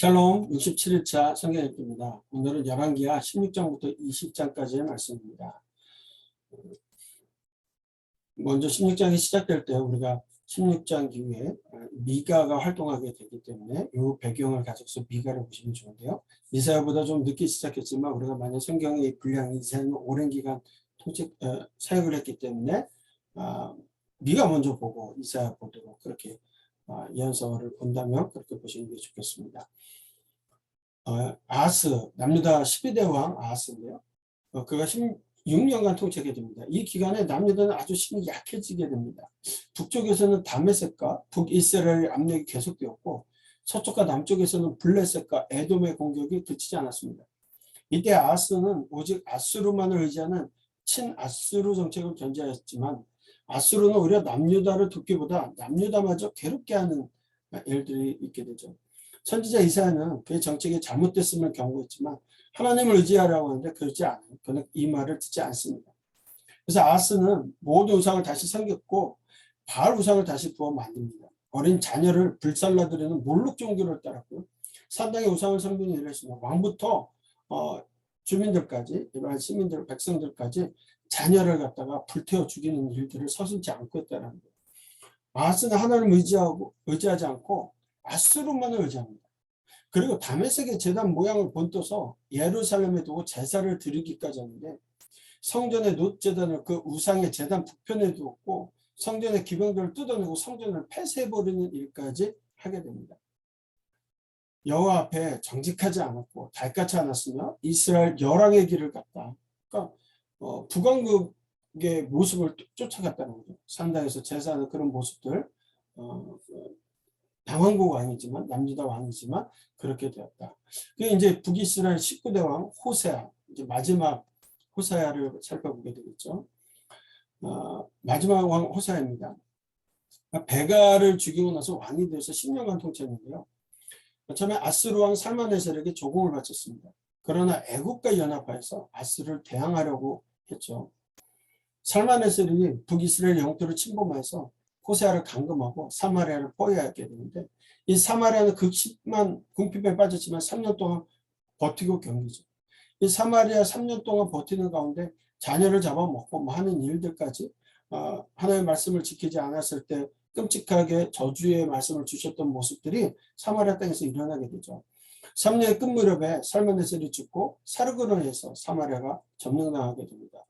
샬롬 67일차 성경 읽기입니다. 오늘은 열왕기하 16장부터 20장까지의 말씀입니다. 먼저 16장이 시작될 때 우리가 16장 이후에 미가가 활동하게 되기 때문에 이 배경을 가져서 미가를 보시면 좋은데요. 이사야보다 좀 늦게 시작했지만 우리가 만약 성경의 분량이 이사야는 오랜 기간 사역을 했기 때문에 미가 먼저 보고 이사야 보도록 그렇게 예언서를 본다면 그렇게 보시는 게 좋겠습니다. 아하스, 남유다 12대 왕 아하스인데요. 그가 16년간 통치하게 됩니다. 이 기간에 남유다는 아주 힘이 약해지게 됩니다. 북쪽에서는 다메섹과 북이스라엘 압력이 계속되었고 서쪽과 남쪽에서는 블레셋과 에돔의 공격이 그치지 않았습니다. 이때 아하스는 오직 아수르만을 의지하는 친아수르 정책을 견제하였지만 아수르는 오히려 남유다를 돕기보다 남유다마저 괴롭게 하는 일들이 있게 되죠. 선지자 이사야는 그의 정책이 잘못됐음을 경고했지만 하나님을 의지하라고 하는데 그렇지 않아요. 그는 이 말을 듣지 않습니다. 그래서 아하스는 모든 우상을 다시 섬겼고 바알 우상을 다시 부어 만듭니다. 어린 자녀를 불살라드리는 몰록 종교를 따랐고요. 산당의 우상을 섬기는 일을 했습니다. 왕부터 주민들까지, 일반 시민들, 백성들까지 자녀를 갖다가 불태워 죽이는 일들을 서슴지 않고 했다는 거예요. 아하스는 하나님을 의지하지 않고 아수르만을 의지합니다. 그리고 다메섹의 제단 모양을 본떠서 예루살렘에 두고 제사를 드리기까지 하는데 성전의 놋제단을 그 우상의 제단 북편에 두었고 성전의 기병들을 뜯어내고 성전을 폐쇄해버리는 일까지 하게 됩니다. 여호와 앞에 정직하지 않았고 달같이 않았으며 이스라엘 열왕의 길을 갔다. 그러니까 북왕국의 모습을 쫓아갔다는 거죠. 산당에서 제사하는 그런 모습들 당왕국 왕이지만 남유다 왕이지만 그렇게 되었다. 그 이제 북이스라엘 19대 왕 호세아, 이제 마지막 호세아를 살펴보게 되겠죠. 마지막 왕 호세아입니다. 베가를 죽이고 나서 왕이 되어서 10년간 통치했는데요. 처음에 아스루 왕 살마네셀에게 조공을 바쳤습니다. 그러나 애국과 연합하여서 아스루를 대항하려고 했죠. 살마네셀이 북이스라엘 영토를 침범해서 호세아를 감금하고 사마리아를 포위하게 되는데 이 사마리아는 극심한 궁핍에 빠졌지만 3년 동안 버티고 견디죠. 이 사마리아 3년 동안 버티는 가운데 자녀를 잡아먹고 뭐 하는 일들까지 하나님의 말씀을 지키지 않았을 때 끔찍하게 저주의 말씀을 주셨던 모습들이 사마리아 땅에서 일어나게 되죠. 3년의 끝 무렵에 살마네셀이 죽고 사르그론에서 사마리아가 점령당하게 됩니다.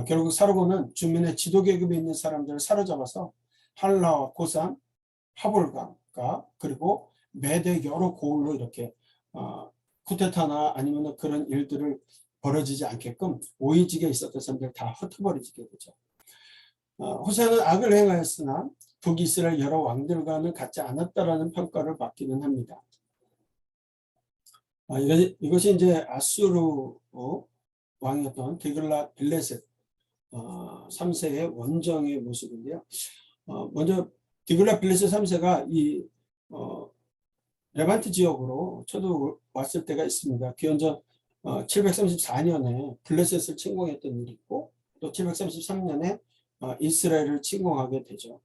결국 사르곤은 주민의 지도계급에 있는 사람들을 사로잡아서 할라와 고산, 하볼강가 그리고 메대 여러 고을로 이렇게 쿠데타나 아니면 그런 일들을 벌어지지 않게끔 오이직에 있었던 사람들 다 흩어버리게 되죠. 호세아는 악을 행하였으나 북이스라엘 여러 왕들과는 같지 않았다라는 평가를 받기는 합니다. 이것이 이제 아수르 왕이었던 디글랏 빌레셋 3세의 원정의 모습인데요. 먼저 디글랏 빌레셋 3세가 이 레반트 지역으로 저도 왔을 때가 있습니다. 기원전 734년에 블레셋을 침공했던 일이 있고 또 733년에 이스라엘을 침공하게 되죠.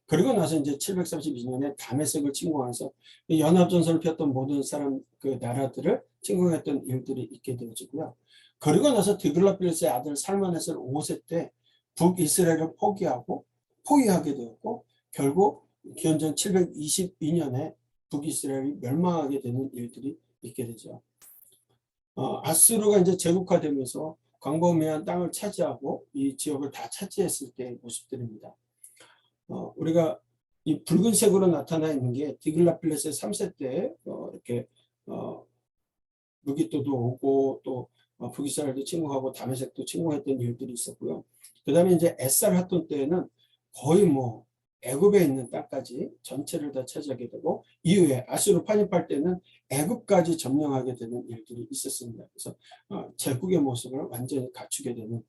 그리고 나서 이제 732년에 다메섹을 침공해서 연합전선을 폈던 모든 그 나라들을 침공했던 일들이 있게 되어지고요. 그리고 나서 디글랏 빌레셋의 아들 살마네셀 5세 때 북이스라엘을 포위하게 되었고 결국 기원전 722년에 북이스라엘이 멸망하게 되는 일들이 있게 되죠. 아수르가 이제 제국화되면서 광범위한 땅을 차지하고 이 지역을 다 차지했을 때의 모습들입니다. 우리가 이 붉은색으로 나타나 있는 게 디글랏 빌레셋 3세 때 이렇게 무기토도 오고 또 북이스라엘도 침공하고 다메섹도 침공했던 일들이 있었고요. 그 다음에 이제 에살 핫돈 때에는 거의 뭐 애굽에 있는 땅까지 전체를 다 차지하게 되고 이후에 아수르 파니팔 때는 애굽까지 점령하게 되는 일들이 있었습니다. 그래서 제국의 모습을 완전히 갖추게 되는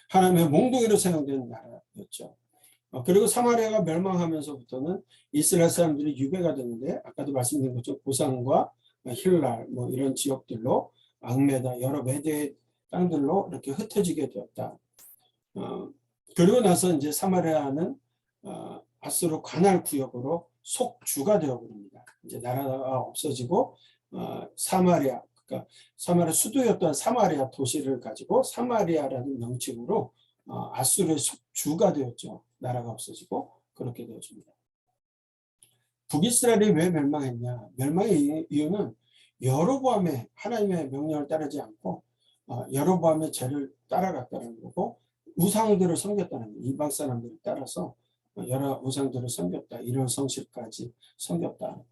하나님의 몽둥이로 사용되는 나라였죠. 그리고 사마리아가 멸망하면서부터는 이스라엘 사람들이 유배가 되는데 아까도 말씀드린 것처럼 고산과 힐랄 뭐 이런 지역들로 악메다 여러 메대의 땅들로 이렇게 흩어지게 되었다. 그리고 나서 이제 사마리아는 아수르 관할 구역으로 속주가 되어버립니다. 이제 나라가 없어지고 사마리아, 그러니까 사마리아 수도였던 사마리아 도시를 가지고 사마리아라는 명칭으로 아수르의 속주가 되었죠. 나라가 없어지고 그렇게 되어집니다. 북이스라엘이 왜 멸망했냐? 멸망의 이유는 여로보암의 하나님의 명령을 따르지 않고 여로보암의 죄를 따라갔다는 거고 우상들을 섬겼다는 거예요. 이방 사람들을 따라서 여러 우상들을 섬겼다. 이런 성실까지 섬겼다.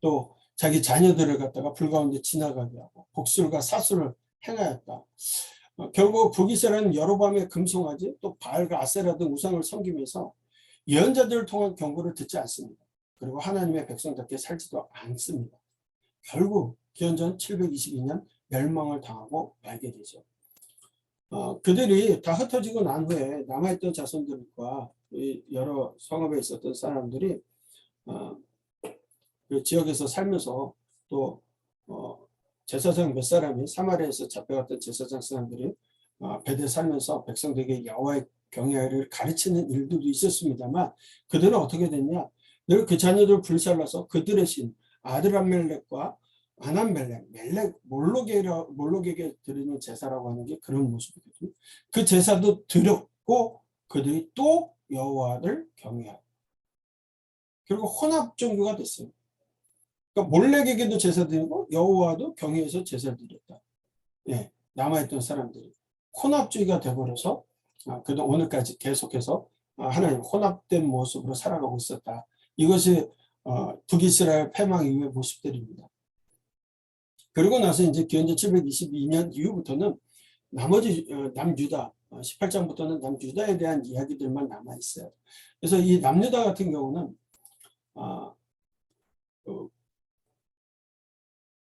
또 자기 자녀들을 갖다가 불 가운데 지나가게 하고 복술과 사술을 행하였다. 결국 북이스라엘은 여로보암의 금송아지 또 바알과 아세라 등 우상을 섬기면서 예언자들을 통한 경고를 듣지 않습니다. 그리고 하나님의 백성답게 살지도 않습니다. 결국 기원전 722년 멸망을 당하고 말게 되죠. 그들이 다 흩어지고 난 후에 남아있던 자손들과 여러 성읍에 있었던 사람들이 그 지역에서 살면서 또 제사장 몇 사람이 사마리아에서 잡혀갔던 제사장 사람들이 베델 살면서 백성들에게 여호와의 경외를 가르치는 일들도 있었습니다만 그들은 어떻게 됐냐? 늘 그 자녀들을 불살라서 그들의 신 아드람멜렉과 아남멜렉, 몰록에게 드리는 제사라고 하는 게 그런 모습이거든요. 그 제사도 드렸고 그들이 또 여호와를 경외하고 그리고 혼합 종교가 됐어요. 그러니까 몰렉에게도 제사 드리고 여호와도 경외해서 제사 드렸다. 예, 남아있던 사람들이 혼합주의가 돼버려서 그동안 오늘까지 계속해서 하나님 혼합된 모습으로 살아가고 있었다. 이것이 북이스라엘 패망 이후의 모습들입니다. 그리고 나서 이제 기원전 722년 이후부터는 나머지 남유다 18장부터는 남유다에 대한 이야기들만 남아 있어요. 그래서 이 남유다 같은 경우는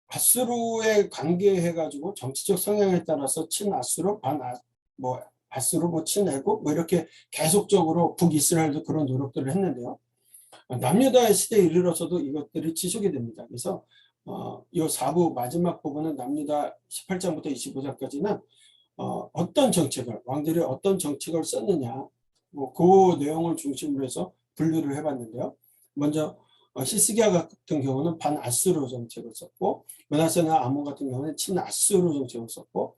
아수르에 관계해가지고 정치적 성향에 따라서 친아수르, 아수르, 친애국 이렇게 계속적으로 북이스라엘도 그런 노력들을 했는데요. 남유다의 시대에 이르러서도 이것들이 지속이 됩니다. 그래서 이 4부 마지막 부분은 남유다 18장부터 25장까지는 어떤 정책을 왕들이 어떤 정책을 썼느냐 그 내용을 중심으로 해서 분류를 해봤는데요. 먼저 히스기야 같은 경우는 반아수르 정책을 썼고 므낫세나 아몬 같은 경우는 친아수르 정책을 썼고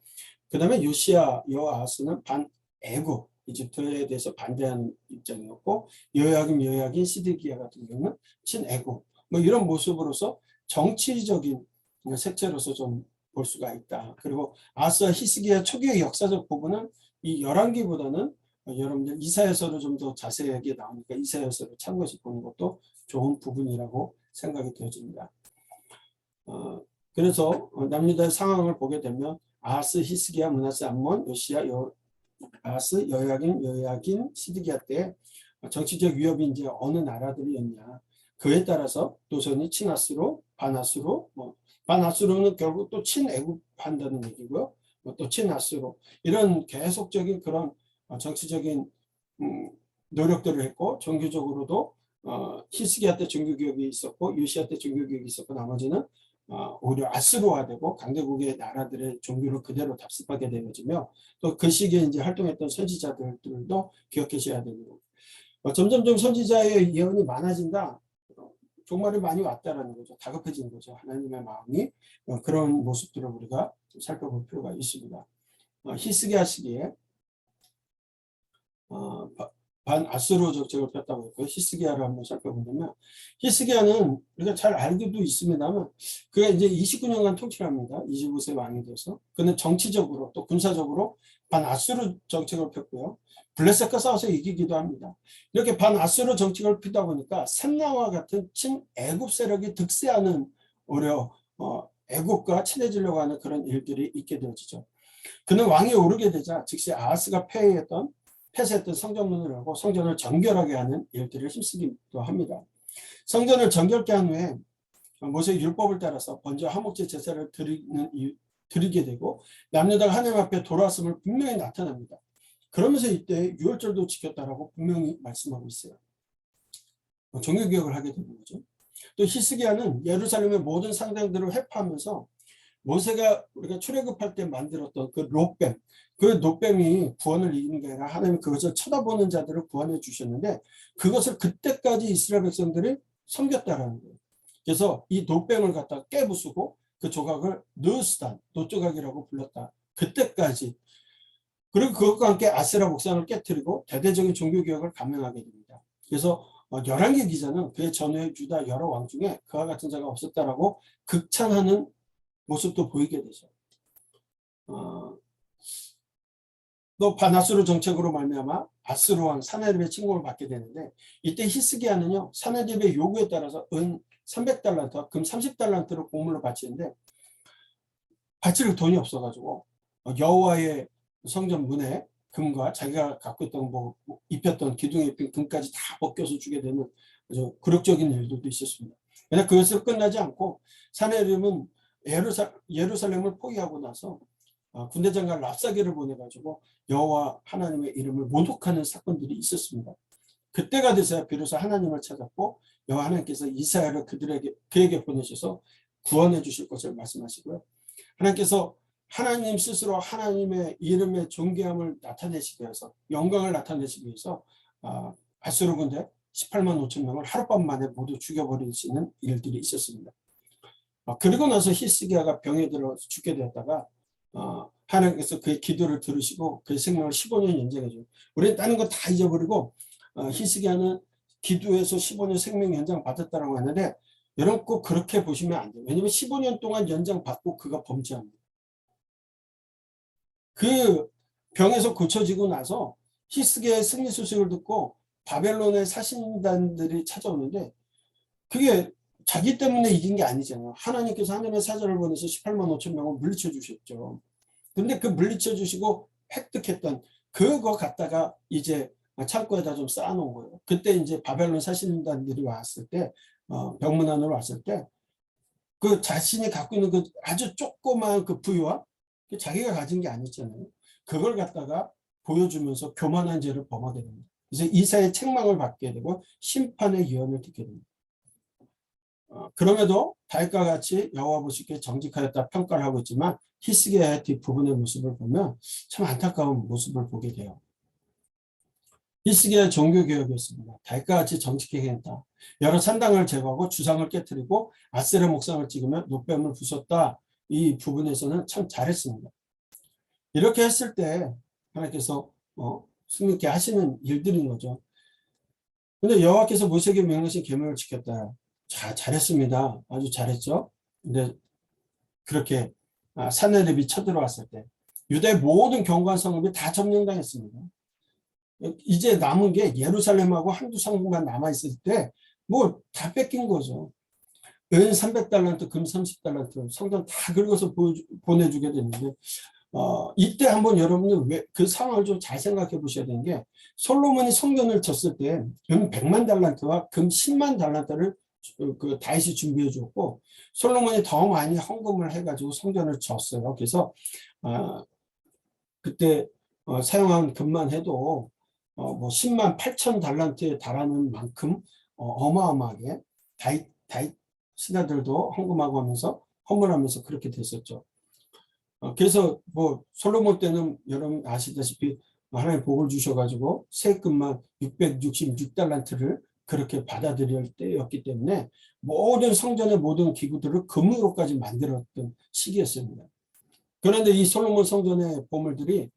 그 다음에 요시야 여호아하스는 반애굽 이집트에 대해서 반대하는 입장이었고 여호야긴 시드기야 같은 경우는 친애굽 이런 모습으로서 정치적인 색채로서 좀 볼 수가 있다. 그리고 아하스와 히스기야 초기의 역사적 부분은 이 열왕기보다는 여러분들 이사야서를 좀 더 자세하게 나오니까 이사야서를 참고해서 보는 것도 좋은 부분이라고 생각이 되어집니다. 그래서 남유다의 상황을 보게 되면 아하스, 히스기야, 므낫세, 암몬, 요시야, 아하스, 여호야긴, 시드기야 때 정치적 위협이 이제 어느 나라들이었냐 그에 따라서 노선이 친아수르, 반아수르, 반아수르는 결국 또 친애굽한다는 얘기고요. 또 친아수르 이런 계속적인 그런 정치적인 노력들을 했고 종교적으로도 히스기야 때 종교개혁이 있었고 요시야 때 종교개혁이 있었고 나머지는 오히려 아수르화되고 강대국의 나라들의 종교를 그대로 답습하게 되어지며 또 그 시기에 이제 활동했던 선지자들도 기억하셔야 되고 점점점 선지자의 예언이 많아진다. 종말이 많이 왔다라는 거죠. 다급해진 거죠. 하나님의 마음이 그런 모습들을 우리가 살펴볼 필요가 있습니다. 히스기야 시기에 반아수르 정책을 폈다고 했고요. 히스기야를 한번 살펴보면 히스기야는 우리가 잘 알고도 있습니다만 그가 이제 29년간 통치를 합니다. 25세 왕이 돼서 그는 정치적으로 또 군사적으로 반아수르 정책을 폈고요. 블레셋과 싸워서 이기기도 합니다. 이렇게 반아수르 정책을 피다 보니까 셈나와 같은 친애굽 세력이 득세하는 오히려 애굽과 친해지려고 하는 그런 일들이 있게 되어지죠. 그는 왕이 오르게 되자 즉시 아하스가 폐쇄했던 성전문을 하고 성전을 정결하게 하는 일들을 힘쓰기도 합니다. 성전을 정결케 한 후에 모세의 율법을 따라서 먼저 화목제 제사를 드리게 되고 남유다가 하나님 앞에 돌아왔음을 분명히 나타납니다. 그러면서 이때 유월절도 지켰다라고 분명히 말씀하고 있어요. 종교개혁을 하게 되는 거죠. 또 히스기야는 예루살렘의 모든 상당들을 회파하면서 모세가 우리가 출애굽할 때 만들었던 그 롯뱀이 구원을 이기는 게 아니라 하나님 그것을 쳐다보는 자들을 구원해 주셨는데 그것을 그때까지 이스라엘 백성들이 섬겼다라는 거예요. 그래서 이 노뱀을 갖다가 깨부수고 그 조각을 느스단, 노조각이라고 불렀다. 그때까지. 그리고 그것과 함께 아세라 목상을 깨뜨리고 대대적인 종교개혁을 감행하게 됩니다. 그래서 열왕기 기자는 그의 전후의 유다 여러 왕 중에 그와 같은 자가 없었다라고 극찬하는 모습도 보이게 되죠. 또 바나스루 정책으로 말미암아 아스루 왕 사나립의 침공을 받게 되는데, 이때 히스기야는요 사나립의 요구에 따라서 은 300달란트, 금 30달란트를 공물로 바치는데 바칠 돈이 없어가지고 여호와의 성전 문에 금과 자기가 갖고 있던 뭐 입혔던 기둥에 입힌 금까지 다 벗겨서 주게 되는 아주 굴욕적인 일들도 있었습니다. 그러나 그것을 끝나지 않고 사나립은 예루살렘을 포기하고 나서 군대 장관 랍사게를 보내가지고 여호와 하나님의 이름을 모독하는 사건들이 있었습니다. 그때가 돼서야 비로소 하나님을 찾았고 여호와 하나님께서 이사야를 그에게 보내셔서 구원해 주실 것을 말씀하시고요. 하나님께서 하나님 스스로 하나님의 이름의 존귀함을 나타내시기 위해서, 영광을 나타내시기 위해서 아수르 군대 18만 5천 명을 하룻밤 만에 모두 죽여버리시는 일들이 있었습니다. 그리고 나서 히스기야가 병에 들어 죽게 되었다가 하나님께서 그의 기도를 들으시고 그의 생명을 15년 연장해줘요. 우리는 다른 거 다 잊어버리고 히스기야는 기도해서 15년 생명 연장 받았다고 하는데, 여러분 꼭 그렇게 보시면 안 돼요. 왜냐하면 15년 동안 연장 받고 그가 범죄합니다. 그 병에서 고쳐지고 나서 히스기야의 승리 소식을 듣고 바벨론의 사신단들이 찾아오는데, 그게 자기 때문에 이긴 게 아니잖아요. 하나님께서 하늘의 사자를 보내서 18만 5천 명을 물리쳐 주셨죠. 근데 그 물리쳐 주시고 획득했던 그거 갖다가 이제 창고에다 좀 쌓아놓은 거예요. 그때 이제 바벨론 사신단들이 왔을 때, 병문안으로 왔을 때, 그 자신이 갖고 있는 그 아주 조그마한 그 부유와 자기가 가진 게 아니잖아요. 그걸 갖다가 보여주면서 교만한 죄를 범하게 됩니다. 그래서 이사의 책망을 받게 되고 심판의 예언을 듣게 됩니다. 그럼에도 다윗과 같이 여호와 보시기에 정직하였다 평가를 하고 있지만 히스기야의 뒷부분의 모습을 보면 참 안타까운 모습을 보게 돼요. 히스기야의 종교개혁이었습니다. 다윗과 같이 정직하게 했다. 여러 산당을 제거하고 주상을 깨뜨리고 아세라 목상을 찍으며 노뱀을 부쉈다. 이 부분에서는 참 잘했습니다. 이렇게 했을 때 하나님께서 승리케 하시는 일들인 거죠. 근데 여호와께서 모세에게 명령하신 계명을 지켰다. 잘했습니다. 아주 잘했죠. 근데 그렇게 사내립이 쳐들어왔을 때 유다의 모든 경관 성읍이 다 점령당했습니다. 이제 남은 게 예루살렘하고 한두 성읍만 남아있을 때 뭐 다 뺏긴 거죠. 은 300달란트, 금 30달란트, 성전 다 긁어서 보내주게 되는데, 이때 한번 여러분들 그 상황을 좀 잘 생각해 보셔야 되는 게, 솔로몬이 성전을 졌을 때 금 100만 달란트와 금 10만 달란트를 그 다윗이 준비해 줬고, 솔로몬이 더 많이 헌금을 해가지고 성전을 졌어요. 그래서 그때 사용한 금만 해도 뭐 10만 8천 달란트에 달하는 만큼 어마어마하게 다윗 신하들도 헌금하고 하면서 헌물하면서 그렇게 됐었죠. 그래서 뭐 솔로몬 때는 여러분 아시다시피 하나님 복을 주셔가지고 세금만 666달란트를 그렇게 받아들일 때였기 때문에 모든 성전의 모든 기구들을 금으로까지 만들었던 시기였습니다. 그런데 이 솔로몬 성전의 보물들이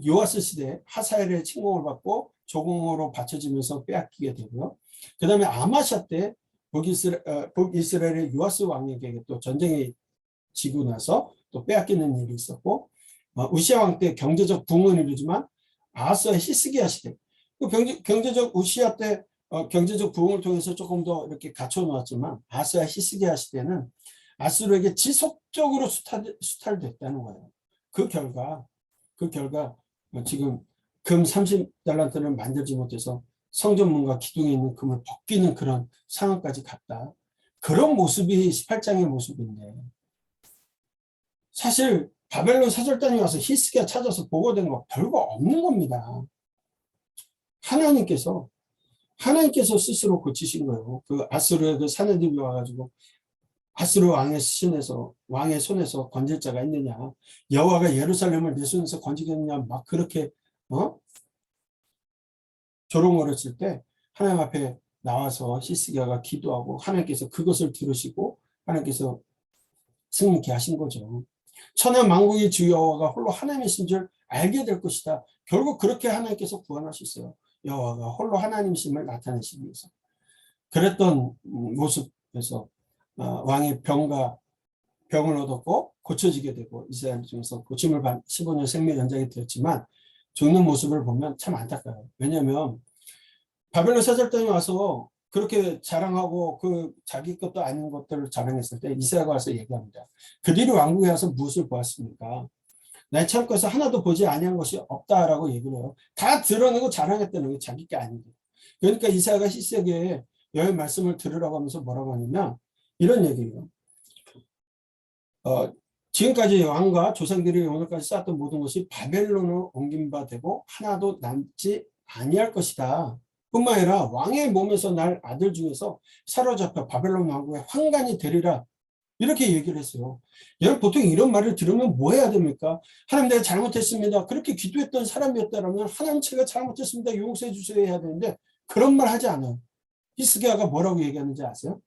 요아스 시대 하사엘의 침공을 받고 조공으로 바쳐지면서 빼앗기게 되고요. 그 다음에 아마샤 때 북이스라엘의 요아스 왕에게 또 전쟁이 지고 나서 또 빼앗기는 일이 있었고, 우시아 왕 때 경제적 부흥을 이루지만 아하스와 히스기야 시대, 경제적 우시아 때 경제적 부흥을 통해서 조금 더 이렇게 갖춰 놓았지만 아하스와 히스기야 시대는 아수르에게 지속적으로 수탈됐다는 거예요. 그 결과 지금 금 30달란트를 만들지 못해서 성전문과 기둥에 있는 금을 벗기는 그런 상황까지 갔다. 그런 모습이 18장의 모습인데, 사실 바벨론 사절단이 와서 히스기야 찾아서 보고된 거 별거 없는 겁니다. 하나님께서 스스로 고치신 거예요. 그 아수르의 그 사내들이 와가지고 아수르 왕의 손에서 건질 자가 있느냐, 여호와가 예루살렘을 내 손에서 건지겠느냐, 막 그렇게 조롱을 했을 때 하나님 앞에 나와서 히스기야가 기도하고 하나님께서 그것을 들으시고 하나님께서 승리케 하신 거죠. 천하 만국의 주 여호와가 홀로 하나님이신 줄 알게 될 것이다. 결국 그렇게 하나님께서 구원하셨어요. 여호와가 홀로 하나님이심을 나타내시기 위해서. 그랬던 모습에서 왕이 병을 얻었고 고쳐지게 되고 이스라엘 중에서 고침을 받은 15년 생명 연장이 되었지만 죽는 모습을 보면 참 안타까워요. 왜냐하면 바벨론 사절단이 와서 그렇게 자랑하고 그 자기 것도 아닌 것들을 자랑했을 때 이스라엘가 와서 얘기합니다. 그들이 왕국에 와서 무엇을 보았습니까? 내 창고에서 하나도 보지 아니한 것이 없다라고 얘기를 해요. 다 드러내고 자랑했다는 게 자기 게 아니고. 그러니까 이사야가 히스기야에게 여호와의 말씀을 들으라고 하면서 뭐라고 하냐면 이런 얘기예요. 지금까지 왕과 조상들이 오늘까지 쌓았던 모든 것이 바벨론으로 옮긴 바 되고 하나도 남지 아니할 것이다. 뿐만 아니라 왕의 몸에서 날 아들 중에서 사로잡혀 바벨론 왕국의 환관이 되리라. 이렇게 얘기를 했어요. 여러분 보통 이런 말을 들으면 뭐 해야 됩니까? 하나님 내가 잘못했습니다. 그렇게 기도했던 사람이었다면 하나님 제가 잘못했습니다. 용서해 주셔야 해야 되는데 그런 말 하지 않아요. 히스기야가 뭐라고 얘기하는지 아세요?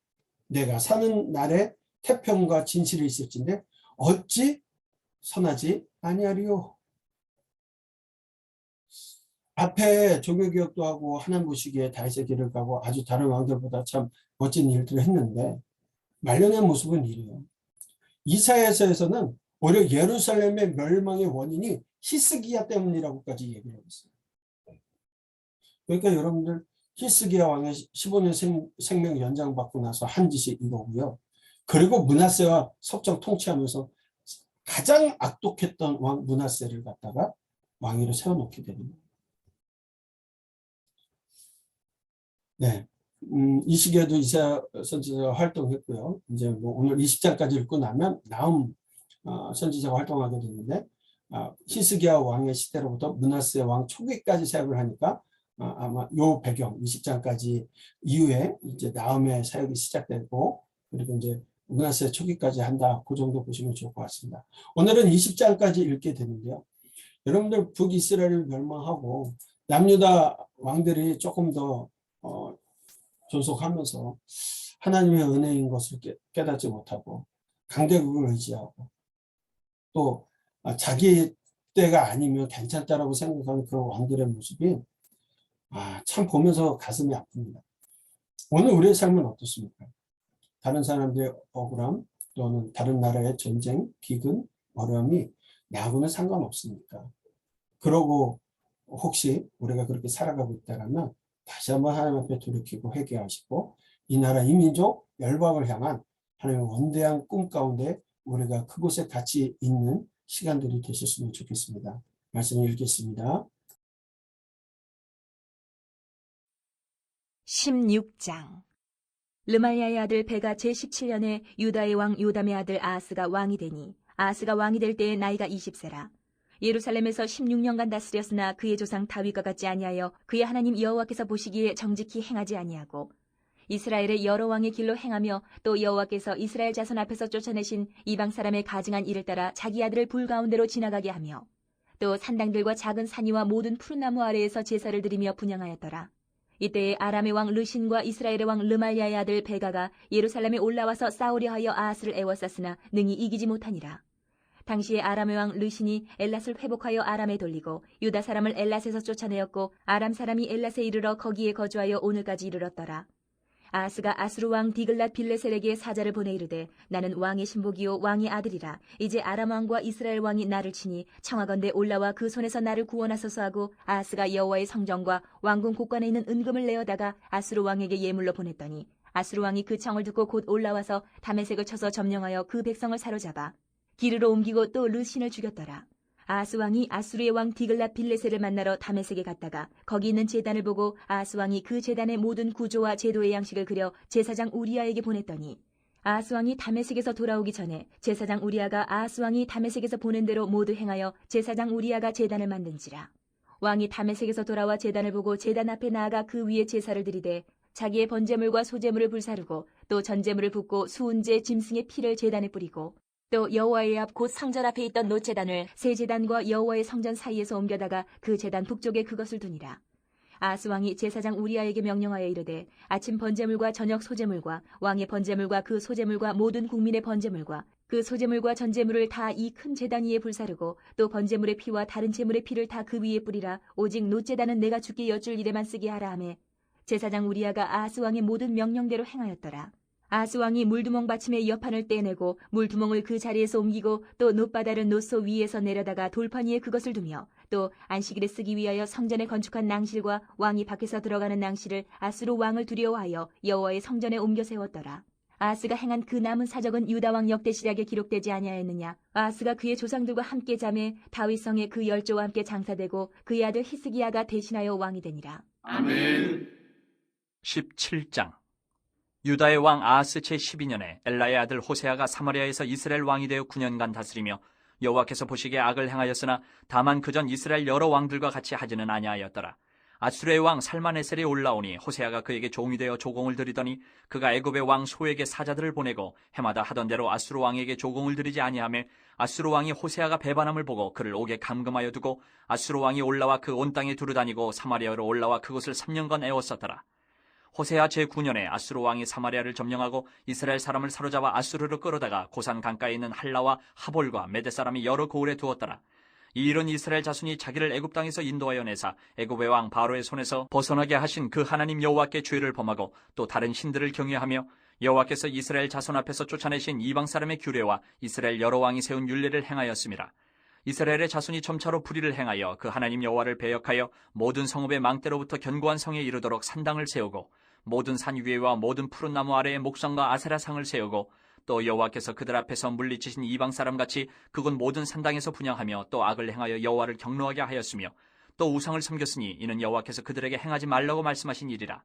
내가 사는 날에 태평과 진실이 있을진데 어찌 선하지 아니하리요. 앞에 종교개혁도 하고 하나님 보시기에 다윗의 길을 가고 아주 다른 왕들보다 참 멋진 일들을 했는데 말년의 모습은 이래요. 이사야서에서는 오히려 예루살렘의 멸망의 원인이 히스기야 때문이라고까지 얘기를 하고 있어요. 그러니까 여러분들 히스기야 왕의 15년 생명 연장받고 나서 한 짓이 이거고요. 그리고 므낫세와 섭정 통치하면서 가장 악독했던 왕 므낫세를 갖다가 왕위로 세워놓게 됩니다. 네. 이 시기에도 이사야 선지자가 활동했고요. 이제 뭐 오늘 20장까지 읽고 나면 나움 선지자가 활동하게 되는데 히스기야 왕의 시대로부터 므낫세 왕 초기까지 사역을 하니까 아마 요 배경 20장까지 이후에 이제 나움의 사역이 시작되고 그리고 이제 므낫세 초기까지 한다. 그 정도 보시면 좋을 것 같습니다. 오늘은 20장까지 읽게 되는데요. 여러분들 북이스라엘을 멸망하고 남유다 왕들이 조금 더 존속하면서 하나님의 은혜인 것을 깨닫지 못하고 강대국을 의지하고 또 자기 때가 아니면 괜찮다라고 생각하는 그런 왕들의 모습이 참 보면서 가슴이 아픕니다. 오늘 우리의 삶은 어떻습니까? 다른 사람들의 억울함 또는 다른 나라의 전쟁, 기근, 어려움이 나하고는 상관없습니까? 그러고 혹시 우리가 그렇게 살아가고 있다면 다시 한번 하나님 앞에 돌이키고 회개하시고 이 나라 이 민족 열방을 향한 하나님의 원대한 꿈 가운데 우리가 그곳에 같이 있는 시간들이 되셨으면 좋겠습니다. 말씀을 읽겠습니다. 16장 르말야의 아들 베가 제17년에 유다의 왕 요담의 아들 아하스가 왕이 되니 아하스가 왕이 될 때에 나이가 20세라. 예루살렘에서 16년간 다스렸으나 그의 조상 다윗과 같지 아니하여 그의 하나님 여호와께서 보시기에 정직히 행하지 아니하고 이스라엘의 여러 왕의 길로 행하며 또 여호와께서 이스라엘 자손 앞에서 쫓아내신 이방 사람의 가증한 일을 따라 자기 아들을 불 가운데로 지나가게 하며 또 산당들과 작은 산이와 모든 푸른 나무 아래에서 제사를 드리며 분향하였더라. 이때에 아람의 왕 르신과 이스라엘의 왕 르말야의 아들 베가가 예루살렘에 올라와서 싸우려 하여 아하스를 애워쌌으나 능히 이기지 못하니라. 당시에 아람의 왕 르신이 엘랏을 회복하여 아람에 돌리고 유다 사람을 엘랏에서 쫓아내었고 아람 사람이 엘랏에 이르러 거기에 거주하여 오늘까지 이르렀더라. 아하스가 아수르 왕 디글랏 빌레셀에게 사자를 보내 이르되 나는 왕의 신복이요 왕의 아들이라. 이제 아람 왕과 이스라엘 왕이 나를 치니 청하건대 올라와 그 손에서 나를 구원하소서 하고 아하스가 여호와의 성전과 왕궁 곳간에 있는 은금을 내어다가 아수르 왕에게 예물로 보냈더니 아수르 왕이 그 청을 듣고 곧 올라와서 다메섹을 쳐서 점령하여 그 백성을 사로잡아 기르로 옮기고 또 르신을 죽였더라. 아하스 왕이 아수르의 왕 디글랏 빌레셀을 만나러 다메섹에 갔다가 거기 있는 제단을 보고 아하스 왕이 그 제단의 모든 구조와 제도의 양식을 그려 제사장 우리아에게 보냈더니 아하스 왕이 다메섹에서 돌아오기 전에 제사장 우리아가 아하스 왕이 다메섹에서 보낸 대로 모두 행하여 제사장 우리아가 제단을 만든지라. 왕이 다메섹에서 돌아와 제단을 보고 제단 앞에 나아가 그 위에 제사를 드리되 자기의 번제물과 소제물을 불사르고 또 전제물을 붓고 수은제 짐승의 피를 제단에 뿌리고 또 여호와의 앞 곧 성전 앞에 있던 놋제단을 새 제단과 여호와의 성전 사이에서 옮겨다가 그 제단 북쪽에 그것을 두니라. 아하스 왕이 제사장 우리아에게 명령하여 이르되 아침 번제물과 저녁 소제물과 왕의 번제물과 그 소제물과 모든 국민의 번제물과 그 소제물과 전제물을 다 이 큰 제단 위에 불사르고 또 번제물의 피와 다른 제물의 피를 다 그 위에 뿌리라. 오직 놋제단은 내가 주께 여쭐 일에만 쓰게 하라 하매 제사장 우리아가 아하스 왕의 모든 명령대로 행하였더라. 아하스 왕이 물두멍 받침의 여판을 떼내고 물두멍을 그 자리에서 옮기고 또 놋바다를 놋소 위에서 내려다가 돌판 위에 그것을 두며 또 안식일에 쓰기 위하여 성전에 건축한 낭실과 왕이 밖에서 들어가는 낭실을 아수르 왕을 두려워하여 여호와의 성전에 옮겨 세웠더라. 아하스가 행한 그 남은 사적은 유다왕 역대시략에 기록되지 아니하였느냐. 아하스가 그의 조상들과 함께 잠에 다윗성에 그 열조와 함께 장사되고 그의 아들 히스기야가 대신하여 왕이 되니라. 아멘. 17장. 유다의 왕 아하스 제12년에 엘라의 아들 호세아가 사마리아에서 이스라엘 왕이 되어 9년간 다스리며 여호와께서 보시기에 악을 행하였으나 다만 그전 이스라엘 여러 왕들과 같이 하지는 아니하였더라. 아수르의 왕 살마네셀이 올라오니 호세아가 그에게 종이 되어 조공을 드리더니 그가 애굽의 왕 소에게 사자들을 보내고 해마다 하던 대로 아수르 왕에게 조공을 드리지 아니하며 아수르 왕이 호세아가 배반함을 보고 그를 옥에 감금하여 두고 아수르 왕이 올라와 그 온 땅에 두루다니고 사마리아로 올라와 그곳을 3년간 애웠었더라. 호세아 제9년에 아수르 왕이 사마리아를 점령하고 이스라엘 사람을 사로잡아 아수르로 끌어다가 고산 강가에 있는 할라와 하볼과 메대 사람이 여러 고을에 두었더라. 이 일은 이스라엘 자손이 자기를 애굽 땅에서 인도하여 내사 애굽의 왕 바로의 손에서 벗어나게 하신 그 하나님 여호와께 죄를 범하고 또 다른 신들을 경외하며 여호와께서 이스라엘 자손 앞에서 쫓아내신 이방 사람의 규례와 이스라엘 여러 왕이 세운 율례를 행하였음이라. 이스라엘의 자손이 점차로 불의를 행하여 그 하나님 여호와를 배역하여 모든 성읍의 망대로부터 견고한 성에 이르도록 산당을 세우고 모든 산 위에와 모든 푸른 나무 아래에 목성과 아세라상을 세우고 또 여호와께서 그들 앞에서 물리치신 이방 사람같이 그곳 모든 산당에서 분향하며 또 악을 행하여 여호와를 경노하게 하였으며 또 우상을 섬겼으니 이는 여호와께서 그들에게 행하지 말라고 말씀하신 일이라.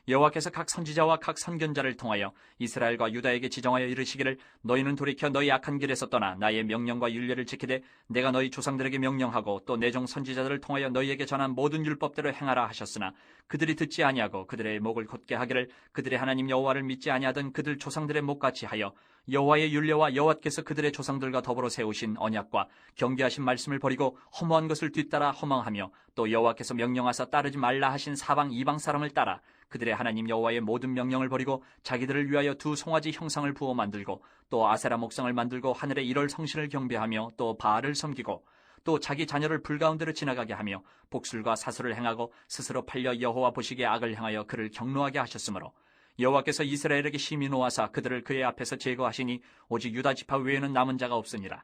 여호와께서 각 선지자와 각 선견자를 통하여 이스라엘과 유다에게 지정하여 이르시기를 너희는 돌이켜 너희 악한 길에서 떠나 나의 명령과 율례를 지키되 내가 너희 조상들에게 명령하고 또 내 종 선지자들을 통하여 너희에게 전한 모든 율법대로 행하라 하셨으나 그들이 듣지 아니하고 그들의 목을 곧게 하기를 그들의 하나님 여호와를 믿지 아니하던 그들 조상들의 목같이 하여 여호와의 율례와 여호와께서 그들의 조상들과 더불어 세우신 언약과 경계하신 말씀을 버리고 허무한 것을 뒤따라 허망하며 또 여호와께서 명령하사 따르지 말라 하신 사방 이방 사람을 따라 그들의 하나님 여호와의 모든 명령을 버리고 자기들을 위하여 두 송아지 형상을 부어 만들고 또 아세라 목상을 만들고 하늘의 일월 성신을 경배하며 또 바알을 섬기고 또 자기 자녀를 불가운데로 지나가게 하며 복술과 사술을 행하고 스스로 팔려 여호와 보시기에 악을 행하여 그를 경노하게 하셨으므로 여호와께서 이스라엘에게 심히 노하사 그들을 그의 앞에서 제거하시니 오직 유다 지파 외에는 남은 자가 없으니라.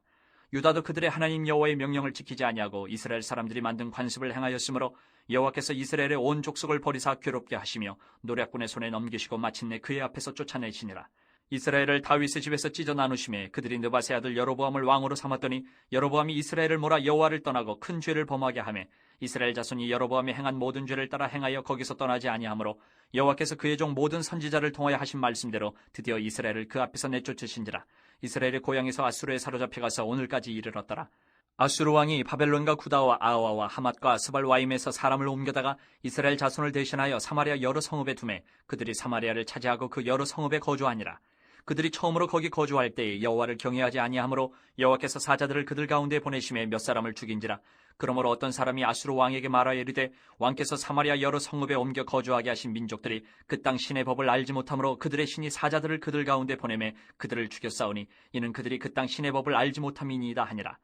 유다도 그들의 하나님 여호와의 명령을 지키지 아니하고 이스라엘 사람들이 만든 관습을 행하였으므로 여호와께서 이스라엘의 온 족속을 버리사 괴롭게 하시며 노략군의 손에 넘기시고 마침내 그의 앞에서 쫓아내시니라. 이스라엘을 다윗의 집에서 찢어 나누심에 그들이 느바세 아들 여로보암을 왕으로 삼았더니 여로보암이 이스라엘을 몰아 여호와를 떠나고 큰 죄를 범하게 하매 이스라엘 자손이 여로보암이 행한 모든 죄를 따라 행하여 거기서 떠나지 아니하므로 여호와께서 그의 종 모든 선지자를 통하여 하신 말씀대로 드디어 이스라엘을 그 앞에서 내쫓으신지라. 이스라엘의 고향에서 아수르에 사로잡혀 가서 오늘까지 이르렀더라. 아수르 왕이 바벨론과 구다와 아와와 하맛과 스발와임에서 사람을 옮겨다가 이스라엘 자손을 대신하여 사마리아 여러 성읍에 두매 그들이 사마리아를 차지하고 그 여러 성읍에 거주하니라. 그들이 처음으로 거기 거주할 때에 여호와를 경외하지 아니하므로 여호와께서 사자들을 그들 가운데 보내심에 몇 사람을 죽인지라. 그러므로 어떤 사람이 아수르 왕에게 말하여 이르되 왕께서 사마리아 여러 성읍에 옮겨 거주하게 하신 민족들이 그 땅 신의 법을 알지 못하므로 그들의 신이 사자들을 그들 가운데 보내매 그들을 죽였사오니 이는 그들이 그 땅 신의 법을 알지 못함이니이다 하니라.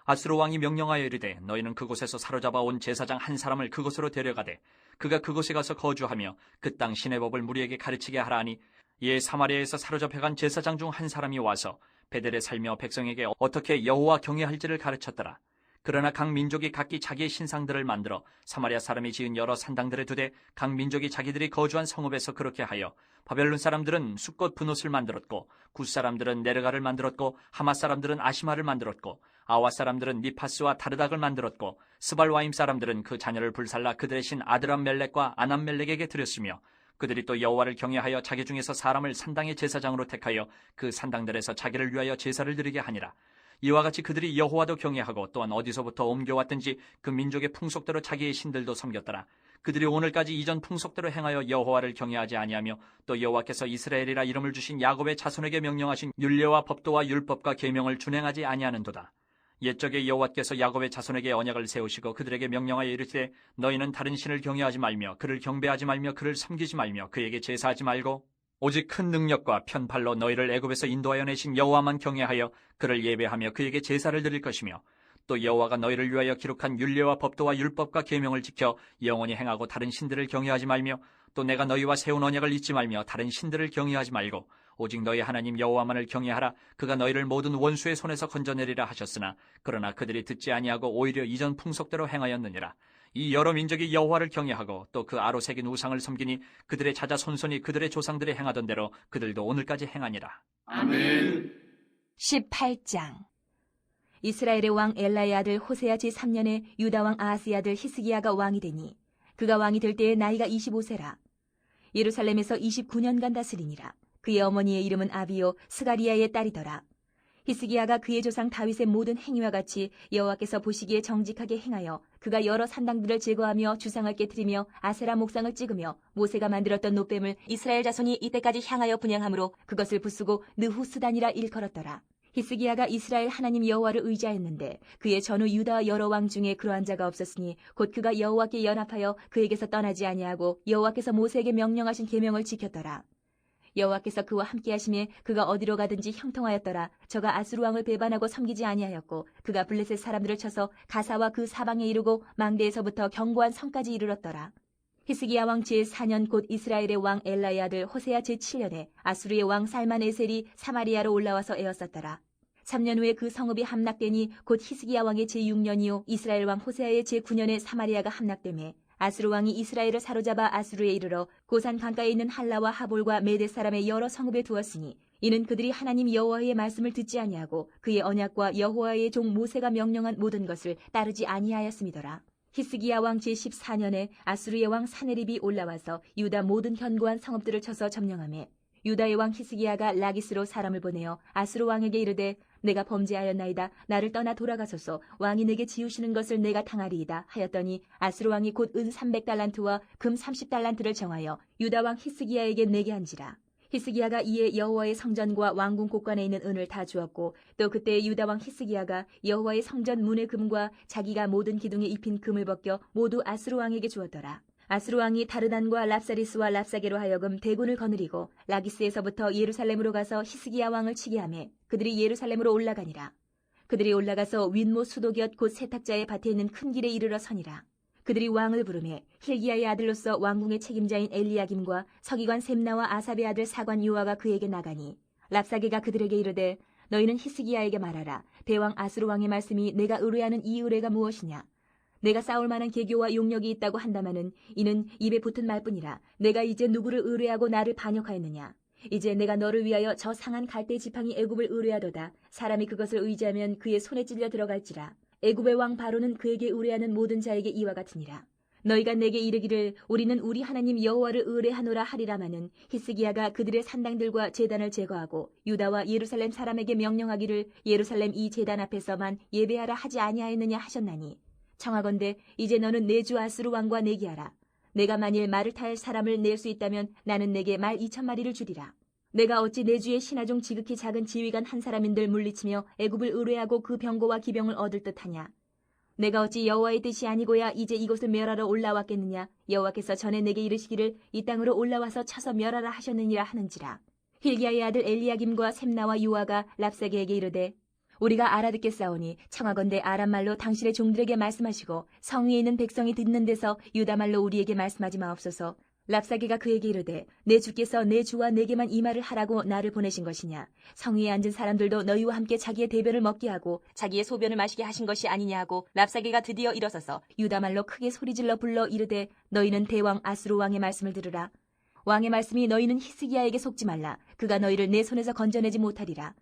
아수르 왕이 명령하여 이르되 너희는 그곳에서 사로잡아 온 제사장 한 사람을 그곳으로 데려가되 그가 그곳에 가서 거주하며 그 땅 신의 법을 무리에게 가르치게 하라 하니 이에 사마리아에서 사로잡혀간 제사장 중 한 사람이 와서 베델에 살며 백성에게 어떻게 여호와 경외할지를 가르쳤더라. 그러나 각 민족이 각기 자기의 신상들을 만들어 사마리아 사람이 지은 여러 산당들에 두되 각 민족이 자기들이 거주한 성읍에서 그렇게 하여 바벨론 사람들은 숫꽃 분옷을 만들었고 굿 사람들은 네르가를 만들었고 하맛 사람들은 아시마를 만들었고 아와 사람들은 니파스와 다르닥을 만들었고 스발와임 사람들은 그 자녀를 불살라 그들의 신 아드람멜렉과 아남멜렉에게 드렸으며 그들이 또 여호와를 경외하여 자기 중에서 사람을 산당의 제사장으로 택하여 그 산당들에서 자기를 위하여 제사를 드리게 하니라. 이와 같이 그들이 여호와도 경외하고 또한 어디서부터 옮겨왔든지 그 민족의 풍속대로 자기의 신들도 섬겼더라. 그들이 오늘까지 이전 풍속대로 행하여 여호와를 경외하지 아니하며 또 여호와께서 이스라엘이라 이름을 주신 야곱의 자손에게 명령하신 율례와 법도와 율법과 계명을 준행하지 아니하는도다. 옛적에 여호와께서 야곱의 자손에게 언약을 세우시고 그들에게 명령하여 이르시되 너희는 다른 신을 경외하지 말며 그를 경배하지 말며 그를 섬기지 말며 그에게 제사하지 말고 오직 큰 능력과 편팔로 너희를 애굽에서 인도하여 내신 여호와만 경외하여 그를 예배하며 그에게 제사를 드릴 것이며 또 여호와가 너희를 위하여 기록한 율례와 법도와 율법과 계명을 지켜 영원히 행하고 다른 신들을 경외하지 말며 또 내가 너희와 세운 언약을 잊지 말며 다른 신들을 경외하지 말고 오직 너희 하나님 여호와만을 경외하라. 그가 너희를 모든 원수의 손에서 건져내리라 하셨으나 그러나 그들이 듣지 아니하고 오히려 이전 풍속대로 행하였느니라. 이 여러 민족이 여호와를 경외하고 또 그 아로 새긴 우상을 섬기니 그들의 자자 손손이 그들의 조상들이 행하던 대로 그들도 오늘까지 행하니라. 아멘. 18장. 이스라엘의 왕 엘라의 아들 호세아 제3년에 유다 왕 아하스의 아들 히스기야가 왕이 되니 그가 왕이 될 때에 나이가 25세라. 예루살렘에서 29년간 다스리니라. 그의 어머니의 이름은 아비요 스가리야의 딸이더라. 히스기야가 그의 조상 다윗의 모든 행위와 같이 여호와께서 보시기에 정직하게 행하여 그가 여러 산당들을 제거하며 주상을 깨뜨리며 아세라 목상을 찍으며 모세가 만들었던 노뱀을 이스라엘 자손이 이때까지 향하여 분향함으로 그것을 부수고 느후스단이라 일컬었더라. 히스기야가 이스라엘 하나님 여호와를 의지하였는데 그의 전후 유다 여러 왕 중에 그러한 자가 없었으니 곧 그가 여호와께 연합하여 그에게서 떠나지 아니하고 여호와께서 모세에게 명령하신 계명을 지켰더라. 여호와께서 그와 함께하심에 그가 어디로 가든지 형통하였더라. 저가 아수르 왕을 배반하고 섬기지 아니하였고 그가 블레셋 사람들을 쳐서 가사와 그 사방에 이르고 망대에서부터 견고한 성까지 이르렀더라. 히스기야 왕 제4년 곧 이스라엘의 왕 엘라의 아들 호세아 제7년에 아수르의 왕 살만에셀이 사마리아로 올라와서 에었었더라. 3년 후에 그 성읍이 함락되니 곧 히스기야 왕의 제6년이요 이스라엘 왕 호세아의 제9년에 사마리아가 함락되매 아수르 왕이 이스라엘을 사로잡아 아수르에 이르러 고산 강가에 있는 할라와 하볼과 메대 사람의 여러 성읍에 두었으니 이는 그들이 하나님 여호와의 말씀을 듣지 아니하고 그의 언약과 여호와의 종 모세가 명령한 모든 것을 따르지 아니하였음이더라. 히스기야 왕 제14년에 아수르의 왕 사네립이 올라와서 유다 모든 견고한 성읍들을 쳐서 점령하매 유다의 왕 히스기야가 라기스로 사람을 보내어 아수르 왕에게 이르되 내가 범죄하였나이다. 나를 떠나 돌아가소서. 왕이 내게 지우시는 것을 내가 당하리이다 하였더니 아수르 왕이 곧 은 300달란트와 금 30달란트를 정하여 유다 왕 히스기야에게 내게 한지라. 히스기야가 이에 여호와의 성전과 왕궁 곳간에 있는 은을 다 주었고 또 그때 유다 왕 히스기야가 여호와의 성전 문의 금과 자기가 모든 기둥에 입힌 금을 벗겨 모두 아수르 왕에게 주었더라. 아수르 왕이 다르단과 랍사리스와 랍사게로 하여금 대군을 거느리고 라기스에서부터 예루살렘으로 가서 히스기야 왕을 치게 하매 그들이 예루살렘으로 올라가니라. 그들이 올라가서 윗모 수도곁 곧 세탁자의 밭에 있는 큰 길에 이르러 서니라. 그들이 왕을 부르매 힐기야의 아들로서 왕궁의 책임자인 엘리야김과 서기관 셈나와 아삽의 아들 사관 요아가 그에게 나가니 랍사게가 그들에게 이르되 너희는 히스기야에게 말하라. 대왕 아수르 왕의 말씀이 내가 의뢰하는 이 의뢰가 무엇이냐. 내가 싸울 만한 계교와 용력이 있다고 한다마는 이는 입에 붙은 말뿐이라. 내가 이제 누구를 의뢰하고 나를 반역하였느냐. 이제 내가 너를 위하여 저 상한 갈대 지팡이 애굽을 의뢰하도다. 사람이 그것을 의지하면 그의 손에 찔려 들어갈지라. 애굽의 왕 바로는 그에게 의뢰하는 모든 자에게 이와 같으니라. 너희가 내게 이르기를 우리는 우리 하나님 여호와를 의뢰하노라 하리라마는 히스기야가 그들의 산당들과 제단을 제거하고 유다와 예루살렘 사람에게 명령하기를 예루살렘 이 제단 앞에서만 예배하라 하지 아니하였느냐 하셨나니 청하건대 이제 너는 내 주 아수르 왕과 내기하라. 내가 만일 말을 탈 사람을 낼 수 있다면 나는 내게 말 2,000마리를 주리라. 내가 어찌 내 주의 신하중 지극히 작은 지휘관 한 사람인들 물리치며 애굽을 의뢰하고 그 병거와 기병을 얻을 듯하냐. 내가 어찌 여호와의 뜻이 아니고야 이제 이곳을 멸하러 올라왔겠느냐. 여호와께서 전에 내게 이르시기를 이 땅으로 올라와서 쳐서 멸하라 하셨느니라 하는지라. 힐기야의 아들 엘리야김과 셈나와 요아가 랍사게에게 이르되 우리가 알아듣겠사오니 청하건대 아람말로 당신의 종들에게 말씀하시고 성위에 있는 백성이 듣는 데서 유다말로 우리에게 말씀하지 마옵소서. 랍사게가 그에게 이르되 내 주께서 내 주와 내게만 이 말을 하라고 나를 보내신 것이냐. 성위에 앉은 사람들도 너희와 함께 자기의 대변을 먹게 하고 자기의 소변을 마시게 하신 것이 아니냐 하고 랍사게가 드디어 일어서서 유다말로 크게 소리질러 불러 이르되 너희는 대왕 아수르 왕의 말씀을 들으라. 왕의 말씀이 너희는 히스기야에게 속지 말라. 그가 너희를 내 손에서 건져내지 못하리라.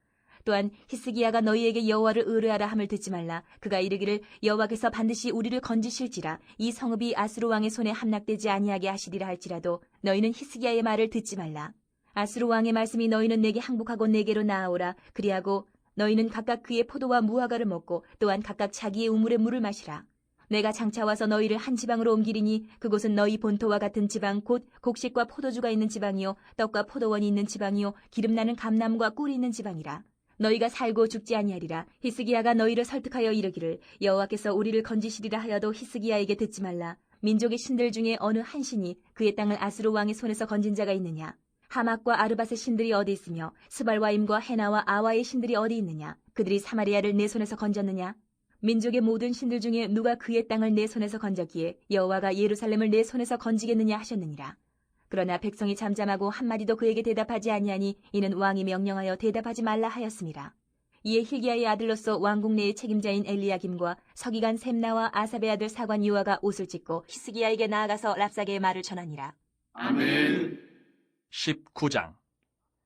또한 히스기야가 너희에게 여호와를 의뢰하라 함을 듣지 말라. 그가 이르기를 여호와께서 반드시 우리를 건지실지라. 이 성읍이 아수르 왕의 손에 함락되지 아니하게 하시리라 할지라도 너희는 히스기야의 말을 듣지 말라. 아수르 왕의 말씀이 너희는 내게 항복하고 내게로 나아오라. 그리하고 너희는 각각 그의 포도와 무화과를 먹고 또한 각각 자기의 우물의 물을 마시라. 내가 장차 와서 너희를 한 지방으로 옮기리니 그곳은 너희 본토와 같은 지방 곧 곡식과 포도주가 있는 지방이요 떡과 포도원이 있는 지방이요 기름나는 감람과 꿀이 있는 지방이라. 너희가 살고 죽지 아니하리라. 히스기야가 너희를 설득하여 이르기를 여호와께서 우리를 건지시리라 하여도 히스기야에게 듣지 말라. 민족의 신들 중에 어느 한 신이 그의 땅을 아수르 왕의 손에서 건진 자가 있느냐? 하맛과 아르밧의 신들이 어디 있으며 스발와임과 헤나와 아와의 신들이 어디 있느냐? 그들이 사마리아를 내 손에서 건졌느냐? 민족의 모든 신들 중에 누가 그의 땅을 내 손에서 건졌기에 여호와가 예루살렘을 내 손에서 건지겠느냐 하셨느니라. 그러나 백성이 잠잠하고 한마디도 그에게 대답하지 아니하니 이는 왕이 명령하여 대답하지 말라 하였습니다. 이에 hil기야의 아들로서 왕궁 내의 책임자인 엘리야김과 서기관 셈나와 아삽의 아들 사관 요아가 옷을 찢고 히스기야에게 나아가서 랍사게의 말을 전하니라. 아멘. 19장.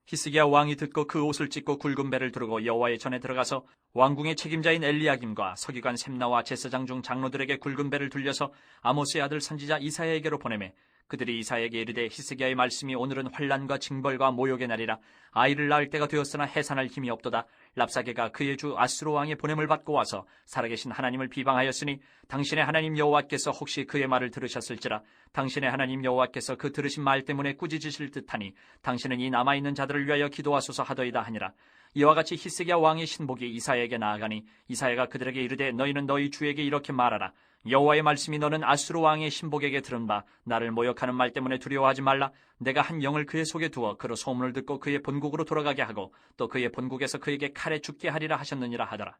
히스기야 왕이 듣고 그 옷을 찢고 굵은 배를 두르고 여호와의 전에 들어가서 왕궁의 책임자인 엘리야김과 서기관 셈나와 제사장 중 장로들에게 굵은 배를 둘려서 아모스의 아들 선지자 이사야에게로 보내매 그들이 이사야에게 이르되 히스기야의 말씀이 오늘은 환난과 징벌과 모욕의 날이라. 아이를 낳을 때가 되었으나 해산할 힘이 없도다. 랍사게가 그의 주 아수르 왕의 보냄을 받고 와서 살아계신 하나님을 비방하였으니 당신의 하나님 여호와께서 혹시 그의 말을 들으셨을지라. 당신의 하나님 여호와께서 그 들으신 말 때문에 꾸짖으실 듯하니 당신은 이 남아있는 자들을 위하여 기도하소서 하더이다 하니라. 이와 같이 히스기야 왕의 신복이 이사야에게 나아가니 이사야가 그들에게 이르되 너희는 너희 주에게 이렇게 말하라. 여호와의 말씀이 너는 아수르 왕의 신복에게 들은 바 나를 모욕하는 말 때문에 두려워하지 말라. 내가 한 영을 그의 속에 두어 그로 소문을 듣고 그의 본국으로 돌아가게 하고 또 그의 본국에서 그에게 칼에 죽게 하리라 하셨느니라 하더라.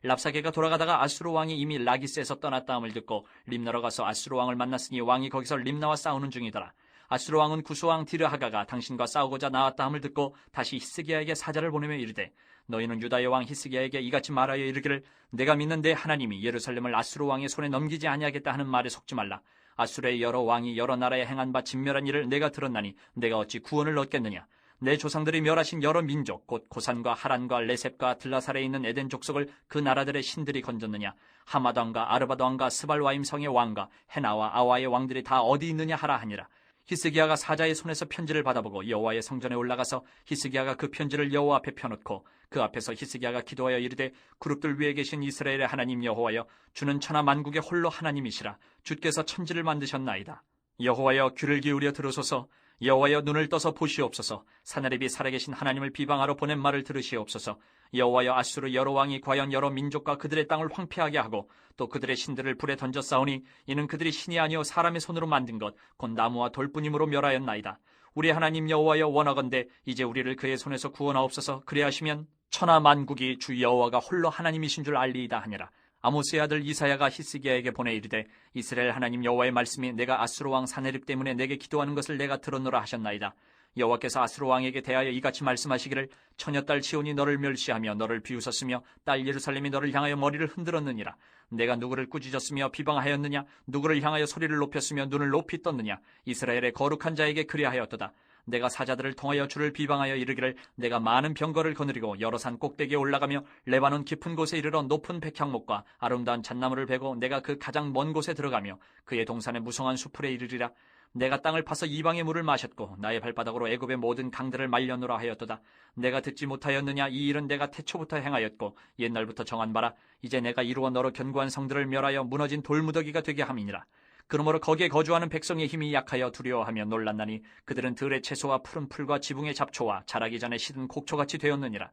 랍사게가 돌아가다가 아수르 왕이 이미 라기스에서 떠났다 함을 듣고 림나로 가서 아수르 왕을 만났으니 왕이 거기서 림나와 싸우는 중이더라. 아수르 왕은 구스왕 디르하가가 당신과 싸우고자 나왔다 함을 듣고 다시 히스기야에게 사자를 보내며 이르되 너희는 유다의 왕 히스기야에게 이같이 말하여 이르기를 내가 믿는 내 하나님이 예루살렘을 아수르 왕의 손에 넘기지 아니하겠다 하는 말에 속지 말라. 아수르의 여러 왕이 여러 나라에 행한 바 진멸한 일을 내가 들었나니 내가 어찌 구원을 얻겠느냐. 내 조상들이 멸하신 여러 민족 곧 고산과 하란과 레셉과 들라살에 있는 에덴 족속을 그 나라들의 신들이 건졌느냐. 하맛 왕과 아르밧 왕과 스발와임 성의 왕과 헤나와 아와의 왕들이 다 어디 있느냐 하라 하니라. 히스기야가 사자의 손에서 편지를 받아보고 여호와의 성전에 올라가서 히스기야가 그 편지를 여호와 앞에 펴놓고 그 앞에서 히스기야가 기도하여 이르되 그룹들 위에 계신 이스라엘의 하나님 여호와여 주는 천하 만국의 홀로 하나님이시라. 주께서 천지를 만드셨나이다. 여호와여 귀를 기울여 들으소서. 여호와여 눈을 떠서 보시옵소서. 사내립이 살아계신 하나님을 비방하러 보낸 말을 들으시옵소서. 여호와여 아수르 여러 왕이 과연 여러 민족과 그들의 땅을 황폐하게 하고 또 그들의 신들을 불에 던져 싸우니 이는 그들이 신이 아니요 사람의 손으로 만든 것 곧 나무와 돌뿐임으로 멸하였나이다. 우리 하나님 여호와여 원하건대 이제 우리를 그의 손에서 구원하옵소서. 그리하시면 천하 만국이 주 여호와가 홀로 하나님이신 줄 알리이다 하니라. 아모스의 아들 이사야가 히스기야에게 보내 이르되 이스라엘 하나님 여호와의 말씀이 내가 아수르 왕 사네립 때문에 내게 기도하는 것을 내가 들었노라 하셨나이다. 여호와께서 아수르 왕에게 대하여 이같이 말씀하시기를 처녀딸 시온이 너를 멸시하며 너를 비웃었으며 딸 예루살렘이 너를 향하여 머리를 흔들었느니라. 내가 누구를 꾸짖었으며 비방하였느냐. 누구를 향하여 소리를 높였으며 눈을 높이 떴느냐. 이스라엘의 거룩한 자에게 그리하였도다. 내가 사자들을 통하여 주를 비방하여 이르기를 내가 많은 병거를 거느리고 여러 산 꼭대기에 올라가며 레바논 깊은 곳에 이르러 높은 백향목과 아름다운 잣나무를 베고 내가 그 가장 먼 곳에 들어가며 그의 동산의 무성한 수풀에 이르리라. 내가 땅을 파서 이방의 물을 마셨고 나의 발바닥으로 애굽의 모든 강들을 말려놓으라 하였도다. 내가 듣지 못하였느냐. 이 일은 내가 태초부터 행하였고 옛날부터 정한 바라. 이제 내가 이루어 너로 견고한 성들을 멸하여 무너진 돌무더기가 되게 함이니라. 그러므로 거기에 거주하는 백성의 힘이 약하여 두려워하며 놀랐나니 그들은 들의 채소와 푸른 풀과 지붕의 잡초와 자라기 전에 시든 곡초같이 되었느니라.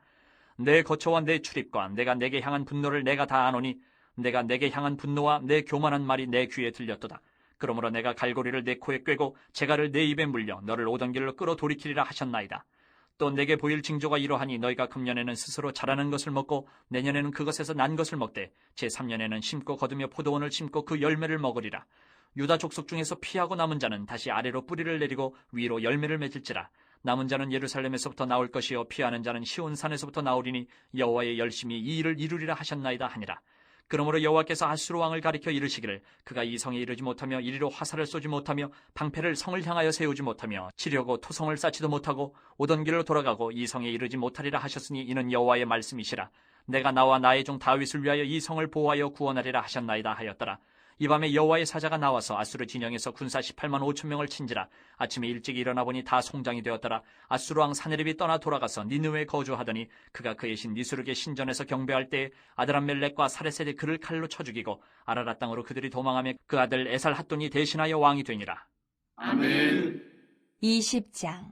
내 거처와 내 출입과 내가 내게 향한 분노를 내가 다 아노니 내가 내게 향한 분노와 내 교만한 말이 내 귀에 들렸도다. 그러므로 내가 갈고리를 내 코에 꿰고 재갈을 내 입에 물려 너를 오던 길로 끌어 돌이키리라 하셨나이다. 또 내게 보일 징조가 이러하니 너희가 금년에는 스스로 자라는 것을 먹고 내년에는 그것에서 난 것을 먹되 제3년에는 심고 거두며 포도원을 심고 그 열매를 먹으리라. 유다 족속 중에서 피하고 남은 자는 다시 아래로 뿌리를 내리고 위로 열매를 맺을지라. 남은 자는 예루살렘에서부터 나올 것이요 피하는 자는 시온산에서부터 나오리니 여호와의 열심히 이 일을 이루리라 하셨나이다 하니라. 그러므로 여호와께서 아수르 왕을 가리켜 이르시기를 그가 이 성에 이르지 못하며 이리로 화살을 쏘지 못하며 방패를 성을 향하여 세우지 못하며 치려고 토성을 쌓지도 못하고 오던 길로 돌아가고 이 성에 이르지 못하리라 하셨으니 이는 여호와의 말씀이시라. 내가 나와 나의 종 다윗을 위하여 이 성을 보호하여 구원하리라 하셨나이다 하였더라. 이 밤에 여호와의 사자가 나와서 아수르 진영에서 군사 18만 5천 명을 친지라. 아침에 일찍 일어나 보니 다 송장이 되었더라. 아수르 왕 사네립이 떠나 돌아가서 니느웨에 거주하더니 그가 그의 신 니스룩의 신전에서 경배할 때에 아드람멜렉과 사레셋이 그를 칼로 쳐 죽이고 아라랏 땅으로 그들이 도망하며 그 아들 에살핫돈이 대신하여 왕이 되니라. 아멘. 20장.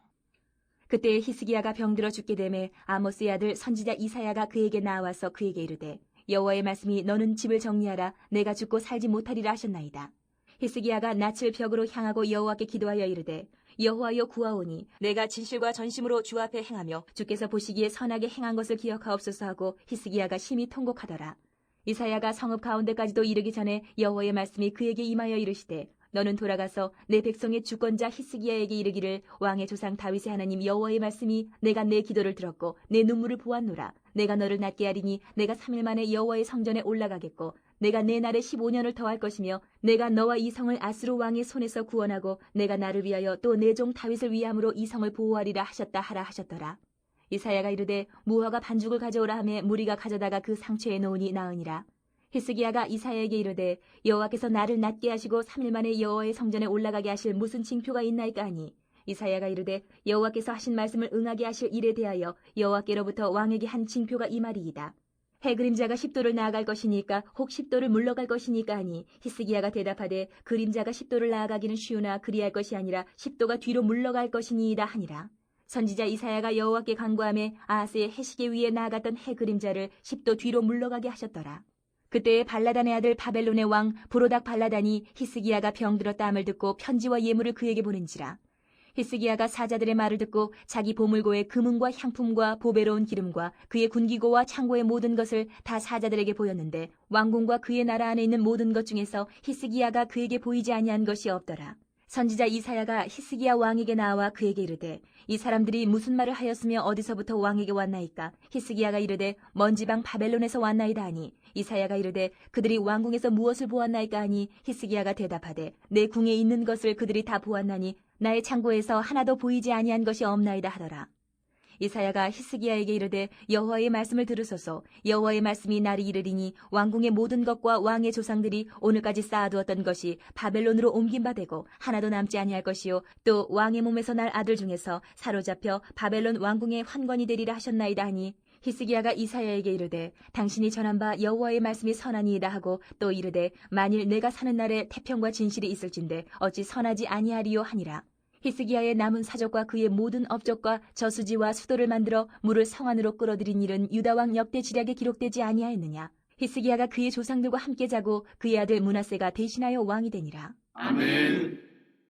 그때 히스기야가 병들어 죽게 되매 아모스의 아들 선지자 이사야가 그에게 나와서 그에게 이르되 여호와의 말씀이 너는 집을 정리하라 내가 죽고 살지 못하리라 하셨나이다. 히스기야가 낯을 벽으로 향하고 여호와께 기도하여 이르되 여호와여 구하오니 내가 진실과 전심으로 주 앞에 행하며 주께서 보시기에 선하게 행한 것을 기억하옵소서 하고 히스기야가 심히 통곡하더라. 이사야가 성읍 가운데까지도 이르기 전에 여호와의 말씀이 그에게 임하여 이르시되 너는 돌아가서 내 백성의 주권자 히스기야에게 이르기를 왕의 조상 다윗의 하나님 여호와의 말씀이 내가 내 기도를 들었고 내 눈물을 보았노라. 내가 너를 낫게 하리니 내가 3일 만에 여호와의 성전에 올라가겠고 내가 내 날에 15년을 더할 것이며 내가 너와 이 성을 아스루 왕의 손에서 구원하고 내가 나를 위하여 또 내 종 다윗을 위함으로 이 성을 보호하리라 하셨다 하라 하셨더라. 이사야가 이르되 무화과 반죽을 가져오라 하매 무리가 가져다가 그 상처에 놓으니 나으니라. 히스기야가 이사야에게 이르되 여호와께서 나를 낫게 하시고 3일 만에 여호와의 성전에 올라가게 하실 무슨 징표가 있나이까 하니 이사야가 이르되 여호와께서 하신 말씀을 응하게 하실 일에 대하여 여호와께로부터 왕에게 한 징표가 이 말이이다. 해 그림자가 10도를 나아갈 것이니까 혹 10도를 물러갈 것이니까 하니 히스기야가 대답하되 그림자가 10도를 나아가기는 쉬우나 그리할 것이 아니라 10도가 뒤로 물러갈 것이니이다 하니라. 선지자 이사야가 여호와께 간구하며 아하스의 해시계 위에 나아갔던 해 그림자를 10도 뒤로 물러가게 하셨더라. 그때 발라단의 아들 바벨론의 왕 브로닥 발라단이 히스기야가 병들었다 함을 듣고 편지와 예물을 그에게 보낸지라. 히스기야가 사자들의 말을 듣고 자기 보물고의 금은과 향품과 보배로운 기름과 그의 군기고와 창고의 모든 것을 다 사자들에게 보였는데 왕궁과 그의 나라 안에 있는 모든 것 중에서 히스기야가 그에게 보이지 아니한 것이 없더라. 선지자 이사야가 히스기야 왕에게 나와 그에게 이르되 이 사람들이 무슨 말을 하였으며 어디서부터 왕에게 왔나이까? 히스기야가 이르되 먼 지방 바벨론에서 왔나이다 하니 이사야가 이르되 그들이 왕궁에서 무엇을 보았나이까 하니 히스기야가 대답하되 내 궁에 있는 것을 그들이 다 보았나니 나의 창고에서 하나도 보이지 아니한 것이 없나이다 하더라. 이사야가 히스기야에게 이르되 여호와의 말씀을 들으소서. 여호와의 말씀이 날이 이르리니 왕궁의 모든 것과 왕의 조상들이 오늘까지 쌓아두었던 것이 바벨론으로 옮긴 바 되고 하나도 남지 아니할 것이요 또 왕의 몸에서 날 아들 중에서 사로잡혀 바벨론 왕궁의 환관이 되리라 하셨나이다 하니 히스기야가 이사야에게 이르되 당신이 전한 바 여호와의 말씀이 선하니이다 하고 또 이르되 만일 내가 사는 날에 태평과 진실이 있을진데 어찌 선하지 아니하리요 하니라. 히스기야의 남은 사적과 그의 모든 업적과 저수지와 수도를 만들어 물을 성 안으로 끌어들인 일은 유다왕 역대 지략에 기록되지 아니하였느냐. 히스기야가 그의 조상들과 함께 자고 그의 아들 므낫세가 대신하여 왕이 되니라. 아멘.